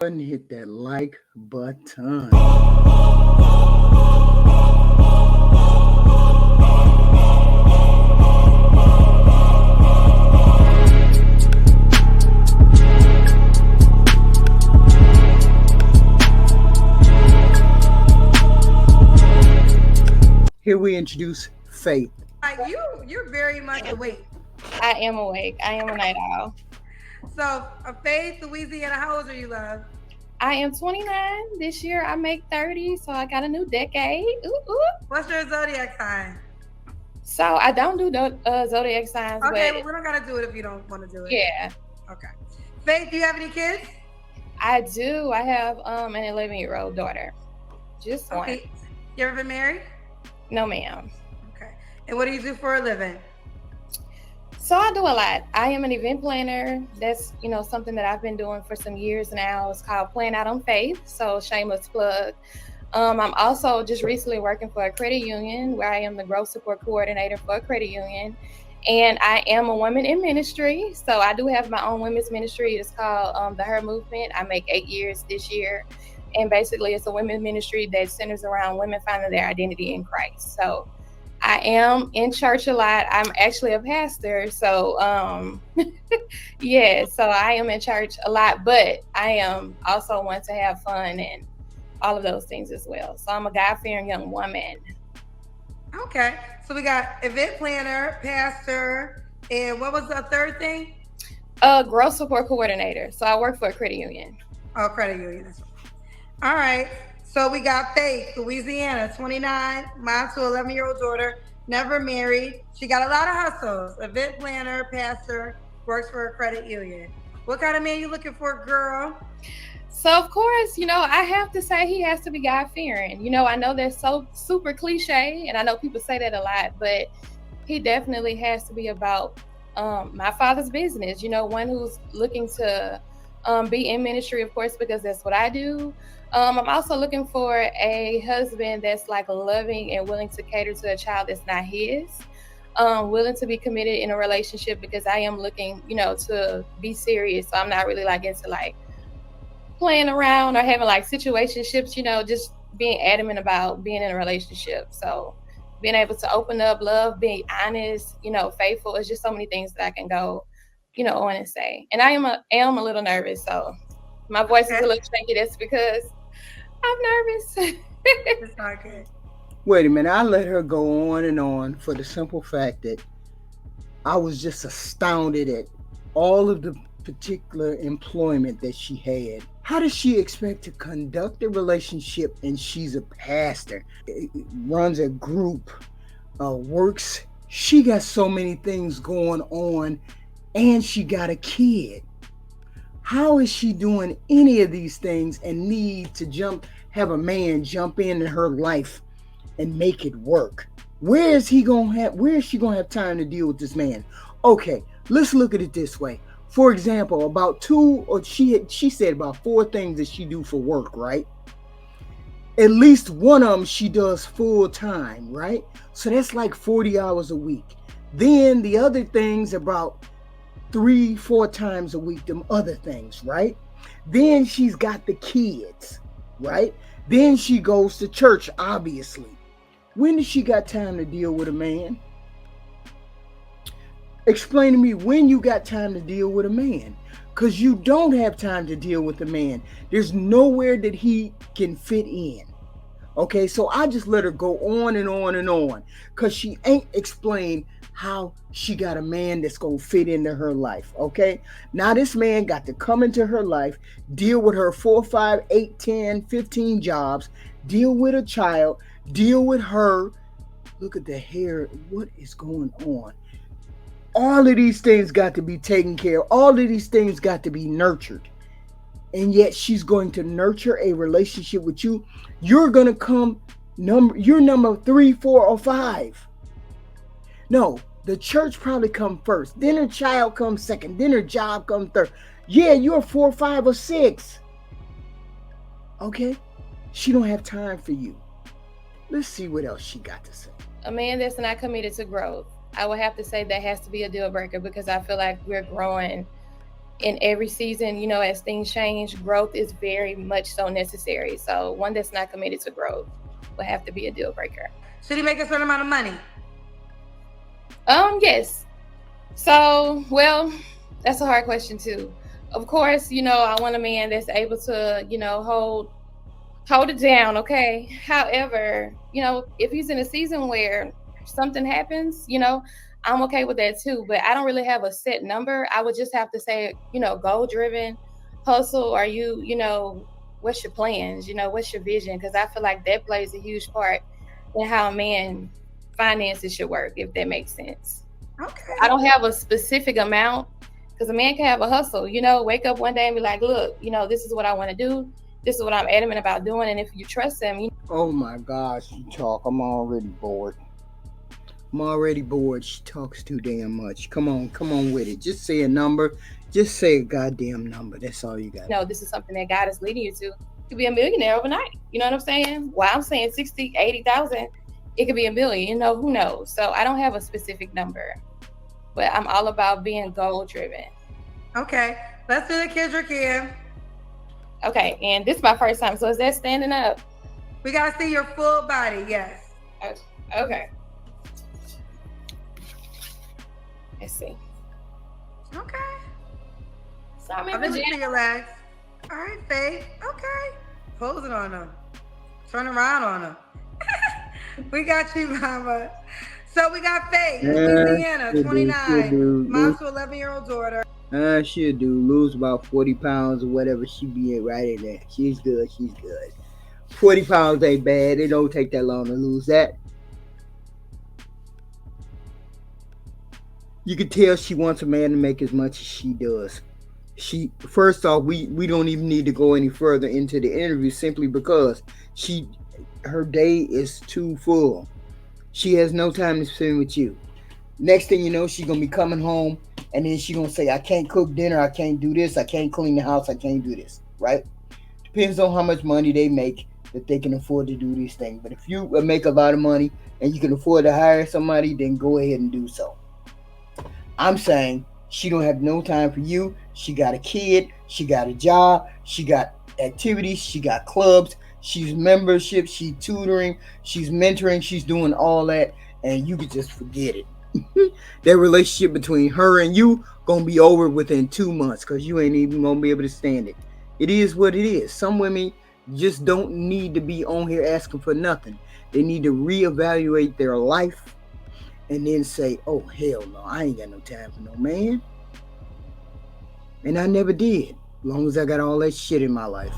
And hit that like button. Here we introduce Faith. You're very much awake. I am awake. I am a night owl. So, Faith, Louisiana, how old are you, love? I am 29. This year I make 30, so I got a new decade. Ooh. What's your zodiac sign? So I don't do zodiac signs. Okay, but well, we don't gotta do it if you don't want to do it. yeah. Okay. Faith, do you have any kids? I do. I have an 11-year-old daughter. Just one. Okay. You ever been married? No, ma'am. Okay. And what do you do for a living? So I do a lot. I am an event planner. That's, something that I've been doing for some years now. It's called Plan Out on Faith. So shameless plug. I'm also just recently working for a credit union where I am the growth support coordinator for a credit union. And I am a woman in ministry. So I do have my own women's ministry. It's called the Her Movement. I make 8 years this year. And basically it's a women's ministry that centers around women finding their identity in Christ. So I am in church a lot. I'm actually a pastor. So, yeah, so I am in church a lot, but I am also want to have fun and all of those things as well. So I'm a God-fearing young woman. Okay. So we got event planner, pastor, and what was the third thing? Growth support coordinator. So I work for a credit union. Oh, credit union. That's right. All right. So we got Faith, Louisiana, 29, mom to 11-year-old daughter, never married. She got a lot of hustles, event planner, pastor, works for a credit union. What kind of man you looking for, girl? So, of course, I have to say he has to be God-fearing. I know that's so super cliche, and I know people say that a lot, but he definitely has to be about my father's business, one who's looking to be in ministry, of course, because that's what I do. I'm also looking for a husband that's like loving and willing to cater to a child that's not his, willing to be committed in a relationship because I am looking, to be serious. So I'm not really like into like playing around or having like situationships, just being adamant about being in a relationship. So being able to open up, love, being honest, faithful. It's just so many things that I can go, on and say. And I am a little nervous. So my voice is a little shaky. That's because I'm nervous. It's not good. Wait a minute, I let her go on for the simple fact that I was just astounded at all of the particular employment that she had. How does she expect to conduct a relationship and she's a pastor, runs a group, works? She got so many things going on and she got a kid. How is she doing any of these things and need to have a man jump into her life and make it work? Where is she gonna have time to deal with this man? Okay, let's look at it this way. For example, she said about 4 things that she do for work, right? At least one of them she does full time, right? So that's like 40 hours a week. Then the other things about 3-4 times a week, them other things, right? Then she's got the kids, right? Then she goes to church, obviously. When does she got time to deal with a man? Explain to me when you got time to deal with a man. Because you don't have time to deal with a man. There's nowhere that he can fit in. Okay, so I just let her go on and on and on. Because she ain't explained how she got a man that's going to fit into her life, okay? Now this man got to come into her life, deal with her 4, 5, 8, 10, 15 jobs, deal with a child, deal with her. Look at the hair. What is going on? All of these things got to be taken care of. All of these things got to be nurtured. And yet she's going to nurture a relationship with you. You're going to come you're number 3, 4, or 5. No, the church probably come first. Then her child comes second. Then her job comes third. Yeah, you're 4, 5, or 6. Okay? She don't have time for you. Let's see what else she got to say. A man that's not committed to growth. I would have to say that has to be a deal breaker because I feel like we're growing in every season, as things change, growth is very much so necessary. So one that's not committed to growth would have to be a deal breaker. Should he make a certain amount of money? Yes. So, well, that's a hard question too. Of course, I want a man that's able to, hold it down, okay? However, if he's in a season where something happens, I'm okay with that too. But I don't really have a set number. I would just have to say, goal driven, hustle. Are you, what's your plans? What's your vision? Because I feel like that plays a huge part in how a man finances should work, if that makes sense. Okay. I don't have a specific amount because a man can have a hustle, wake up one day and be like, look, this is what I want to do. This is what I'm adamant about doing. And if you trust him, Oh my gosh, you talk. I'm already bored. She talks too damn much. Come on with it. Just say a number. Just say a goddamn number. That's all you got. this is something that God is leading you to. You could be a millionaire overnight. You know what I'm saying? While I'm saying 60, 80,000, it could be a million, who knows? So I don't have a specific number, but I'm all about being goal driven. Okay, let's do the Kendra Cam. Okay, and this is my first time. So is that standing up? We gotta see your full body, yes. Okay. Let's see. Okay. So I'm in I'm the see your legs. All right, Faith. Okay. Posing on them. Turn around on them. We got you, Mama. So we got Faith, Louisiana, 29, mom to 11-year-old daughter. She'll lose about 40 pounds or whatever. She be right in there. She's good. 40 pounds ain't bad. It don't take that long to lose that. You can tell she wants a man to make as much as she does. First off, we don't even need to go any further into the interview simply because her day is too full. She has no time to spend with you. Next thing you know, she's gonna be coming home and then she's gonna say, I can't cook dinner, I can't do this, I can't clean the house, I can't do this, right? Depends on how much money they make that they can afford to do these things. But if you make a lot of money and you can afford to hire somebody, then go ahead and do so. I'm saying she don't have no time for you. She got a kid, she got a job, she got activities, she got clubs, she's membership, she's tutoring, she's mentoring, she's doing all that, and you could just forget it. That relationship between her and you gonna be over within 2 months because you ain't even gonna be able to stand it. It is what it is. Some women just don't need to be on here asking for nothing. They need to reevaluate their life and then say, oh hell no, I ain't got no time for no man. And I never did, as long as I got all that shit in my life.